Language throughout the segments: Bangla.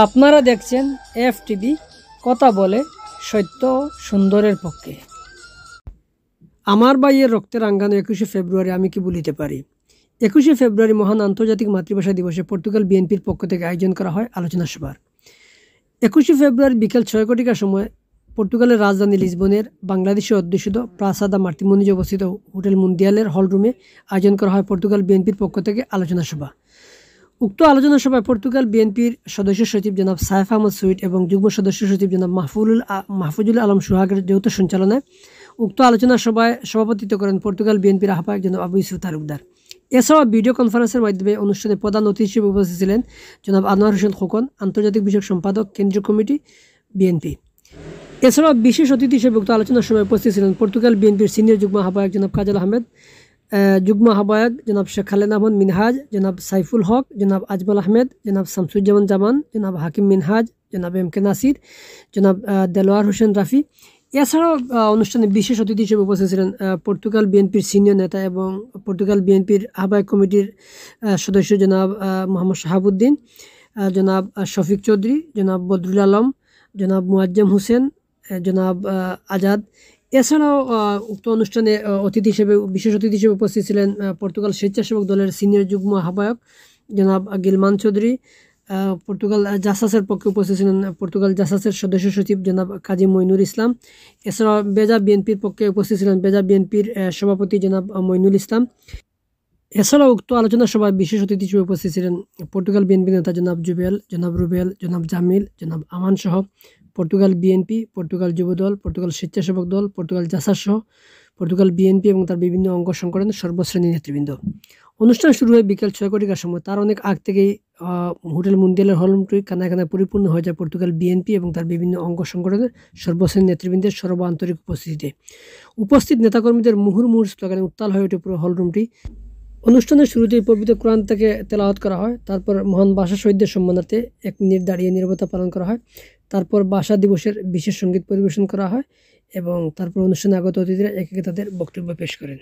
আপনারা দেখছেন এফটিভি, কথা বলে সত্য সুন্দরের পক্ষে। আমার ভাইয়ের রক্তে রাঙ্গানো 21শে ফেব্রুয়ারি আমি কি ভুলিতে পারি। 21শে ফেব্রুয়ারি মহান আন্তর্জাতিক মাতৃভাষা দিবসে পর্তুগাল বিএনপির পক্ষ থেকে আয়োজন করা হয় আলোচনা সভার। 21শে ফেব্রুয়ারি বিকেল 6 ঘটিকার সময় পর্তুগালের রাজধানী লিসবনের বাংলাদেশে অধ্যুষিত প্রাসাদা মার্টিমোনিজে অবস্থিত হোটেল মুন্দিয়ালের হলরুমে আয়োজন করা হয় পর্তুগাল বিএনপির পক্ষ থেকে আলোচনা সভা। উক্ত আলোচনা সভায় পর্তুগাল বিএনপির সদস্য সচিব জনাব সাইফ আহমদ সুইট এবং যুগ্ম সদস্য সচিব জনাব মাহফুজুল আলম সোহাগের যৌথ সঞ্চালনায় উক্ত আলোচনা সভায় সভাপতিত্ব করেন পর্তুগাল বিএনপির আহ্বায়ক জনাব আবু ইউসুফ তালুকদার। এছাড়াও ভিডিও কনফারেন্সের মাধ্যমে অনুষ্ঠানে প্রধান অতিথি হিসেবে উপস্থিত ছিলেন জনাব আনোয়ার হোসেন খোকন, আন্তর্জাতিক বিষয়ক সম্পাদক, কেন্দ্রীয় কমিটি, বিএনপি। এছাড়াও বিশেষ অতিথি হিসেবে উক্ত আলোচনার সময় উপস্থিত ছিলেন পর্তুগাল বিএনপির সিনিয়র যুগ্ম আহ্বায়ক জনাব কাজল আহমেদ, যুগ্ম আহ্বায়ক জনাব শেখ খালেদ আহমদ মিনহাজ, জনাব সাইফুল হক, জনাব আজমল আহমেদ, জনাব শামসুজ্জামান জামান, জনাব হাকিম মিনহাজ, জনাব এম কে নাসির, জনাব দেলোয়ার হোসেন রাফি। এছাড়াও অনুষ্ঠানে বিশেষ অতিথি হিসেবে উপস্থিত ছিলেন পর্তুগাল বিএনপির সিনিয়র নেতা এবং পর্তুগাল বিএনপির আহ্বায়ক কমিটির সদস্য জনাব মোহাম্মদ শাহাবুদ্দিন, জনাব শফিক চৌধুরী, জনাব বদরুল আলম, জনাব মুয়াজ্জম হোসেন, জনাব আজাদ। এছাড়াও উক্ত অনুষ্ঠানে বিশেষ অতিথি হিসেবে উপস্থিত ছিলেন পর্তুগাল স্বেচ্ছাসেবক দলের সিনিয়র যুগ্ম আহ্বায়ক জনাব গিলমান চৌধুরী। পর্তুগাল জাসাসের পক্ষে উপস্থিত ছিলেন পর্তুগাল জাসাসের সদস্য সচিব জনাব কাজী মইনুল ইসলাম। এছাড়াও বেজা বিএনপির পক্ষে উপস্থিত ছিলেন বেজা বিএনপির সভাপতি জনাব মইনুল ইসলাম। এছাড়াও উক্ত আলোচনা সভায় বিশেষ অতিথি হিসেবে উপস্থিত ছিলেন পর্তুগাল বিএনপি নেতা জনাব জুবেল, জনাব রুবেল, জনাব জামিল, জনাব আমান সহ Portugal BNP, Portugal Jubo Dal, Portugal স্বেচ্ছাসেবক দল, পর্তুগাল জাসাস সহ পর্তুগাল বিএনপি এবং তার বিভিন্ন অঙ্গ সংগঠনের সর্বশ্রেণীর নেতৃবৃন্দ। অনুষ্ঠান শুরু হয় বিকেল 6 ঘটিকার সময়। তার অনেক আগ থেকেই হোটেল মুন্দিয়ালের হলরুমটি কানায় কানায় পরিপূর্ণ হয়ে যায় পর্তুগাল বিএনপি এবং তার বিভিন্ন অঙ্গ সংগঠনের সর্বশ্রেণীর নেতৃবৃন্দের সর্ব আন্তরিক উপস্থিতিতে। উপস্থিত নেতাকর্মীদের মুহুর্মুহুর স্লোগানে উত্তাল হয়ে ওঠে পুরো হলরুমটি। অনুষ্ঠানের শুরুতেই পবিত্র কোরআন থেকে তেলাওয়াত করা হয়। তারপর মহান ভাষা শহীদদের সম্মানার্থে 1 মিনিট দাঁড়িয়ে নীরবতা পালন করা হয়। তারপর ভাষা দিবসের বিশেষ সঙ্গীত পরিবেশন করা হয় এবং তারপর অনুষ্ঠানে আগত অতিথিরা একে একে তাদের বক্তব্য পেশ করেন।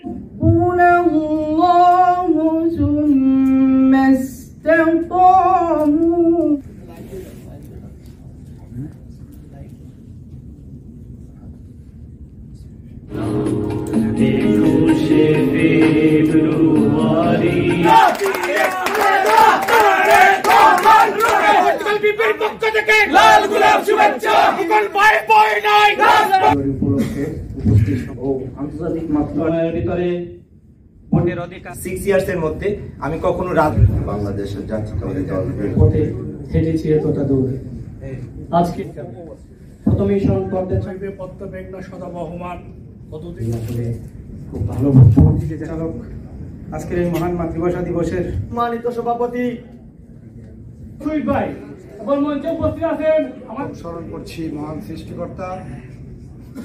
আমি কখনো বাংলাদেশের জাতীয়তাবাদী দল হেঁটেছি এতটা দূর। আজকে প্রথমেই স্মরণ করতে থাকবে পদ্মমেঘনা সদা বহমান কতদিন খুব ভালো চালক আজকের এই মহান মাতৃভাষা দিবসের সম্মানিত সভাপতি ভাই এবং মঞ্চে উপস্থিত আছেন আমার স্মরণ করছি মহান সৃষ্টিকর্তা।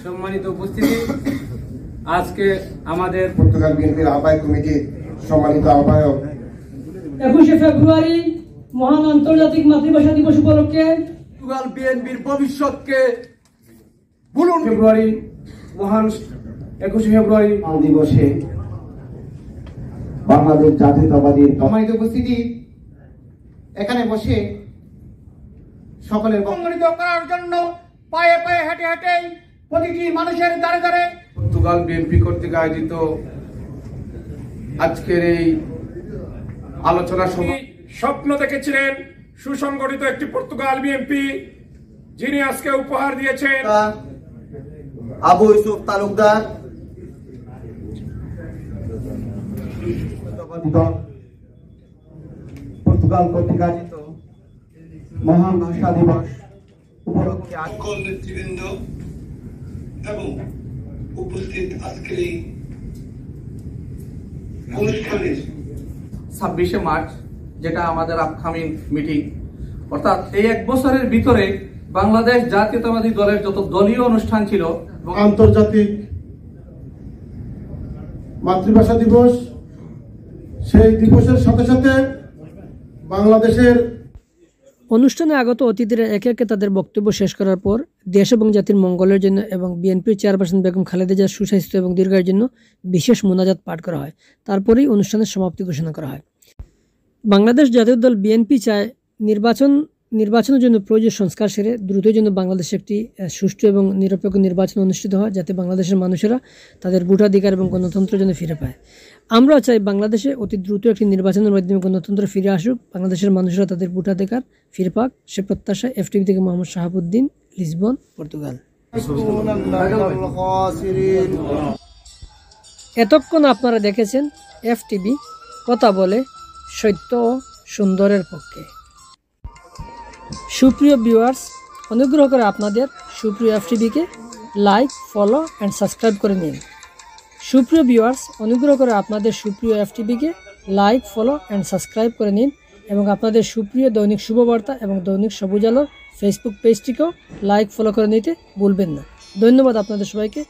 সম্মানিত উপস্থিতি, আজকে আমাদের পর্তুগাল বিএনপির আহ্বায়ক কমিটির সম্মানিত আহ্বায়ক 21শে ফেব্রুয়ারি মহান আন্তর্জাতিক মাতৃভাষা দিবস উপলক্ষে পর্তুগাল বিএনপির ভবিষ্যৎকে বলুন। ফেব্রুয়ারি মহান 21শে ফেব্রুয়ারি দিবসে বাংলাদেশ জাতীয়তাবাদী সম্মানিত উপস্থিতি, এখানে বসে সকলের সংগঠিত করার জন্য পায়ে পায়ে হেঁটে হেঁটে প্রতিটি মানুষের দ্বারে দ্বারে পর্তুগাল বিএনপি কর্তৃক আয়োজিত আজকের এই আলোচনা সভা স্বপ্ন দেখেছিলেন সুসংগঠিত একটি পর্তুগাল বিএনপি, যিনি আজকে উপহার দিয়েছেন আবু ইউসুফ তালুকদার, পর্তুগাল কর্তৃক আয়োজিত মহান ভাষা দিবস উপলক্ষে সকল নেতৃবৃন্দ এবং উপস্থিত আজকের এই অনুষ্ঠানের 26শে মার্চ, যেটা আমাদের আপকামিং মিটিং, অর্থাৎ এই 1 বছরের ভিতরে বাংলাদেশ জাতীয়তাবাদী দলের যত দলীয় অনুষ্ঠান ছিল আন্তর্জাতিক মাতৃভাষা দিবস, সেই দিবসের সাথে সাথে বাংলাদেশের অনুষ্ঠানে আগত অতিথিরা একে একে তাদের বক্তব্য শেষ করার পর দেশ এবং জাতির মঙ্গলের জন্য এবং বিএনপির চেয়ারপারসন বেগম খালেদা জিয়ার সুস্বাস্থ্য এবং দীর্ঘায়ুর জন্য বিশেষ মোনাজাত পাঠ করা হয়। তারপরেই অনুষ্ঠানের সমাপ্তি ঘোষণা করা হয়। বাংলাদেশ জাতীয় দল বিএনপি চায় নির্বাচন নির্বাচনের জন্য প্রয়োজনীয় সংস্কার সেরে দ্রুতই যেন বাংলাদেশে একটি সুষ্ঠু এবং নিরপেক্ষ নির্বাচন অনুষ্ঠিত হয়, যাতে বাংলাদেশের মানুষেরা তাদের ভোটাধিকার এবং গণতন্ত্র যেন ফিরে পায়। আমরাও চাই বাংলাদেশে অতি দ্রুত একটি নির্বাচনের মাধ্যমে গণতন্ত্র ফিরে আসুক, বাংলাদেশের মানুষরা তাদের ভোটাধিকার ফিরে পাক। সে প্রত্যাশায় FTV থেকে মোহাম্মদ শাহাবুদ্দিন, লিসবন, পর্তুগাল। এতক্ষণ আপনারা দেখেছেন FTV কথা বলে সত্য ও সুন্দরের পক্ষে। সুপ্রিয় ভিউয়ার্স, অনুগ্রহ করে আপনাদের সুপ্রিয় FTVকে লাইক, ফলো অ্যান্ড সাবস্ক্রাইব করে নিন। সুপ্রিয় ভিউয়ার্স, অনুগ্রহ করে আপনাদের সুপ্রিয় FTVকে লাইক, ফলো অ্যান্ড সাবস্ক্রাইব করে নিন এবং আপনাদের সুপ্রিয় দৈনিক শুভবার্তা এবং দৈনিক সবুজ আলোর ফেসবুক পেজটিকেও লাইক, ফলো করে নিতে ভুলবেন না। ধন্যবাদ আপনাদের সবাইকে।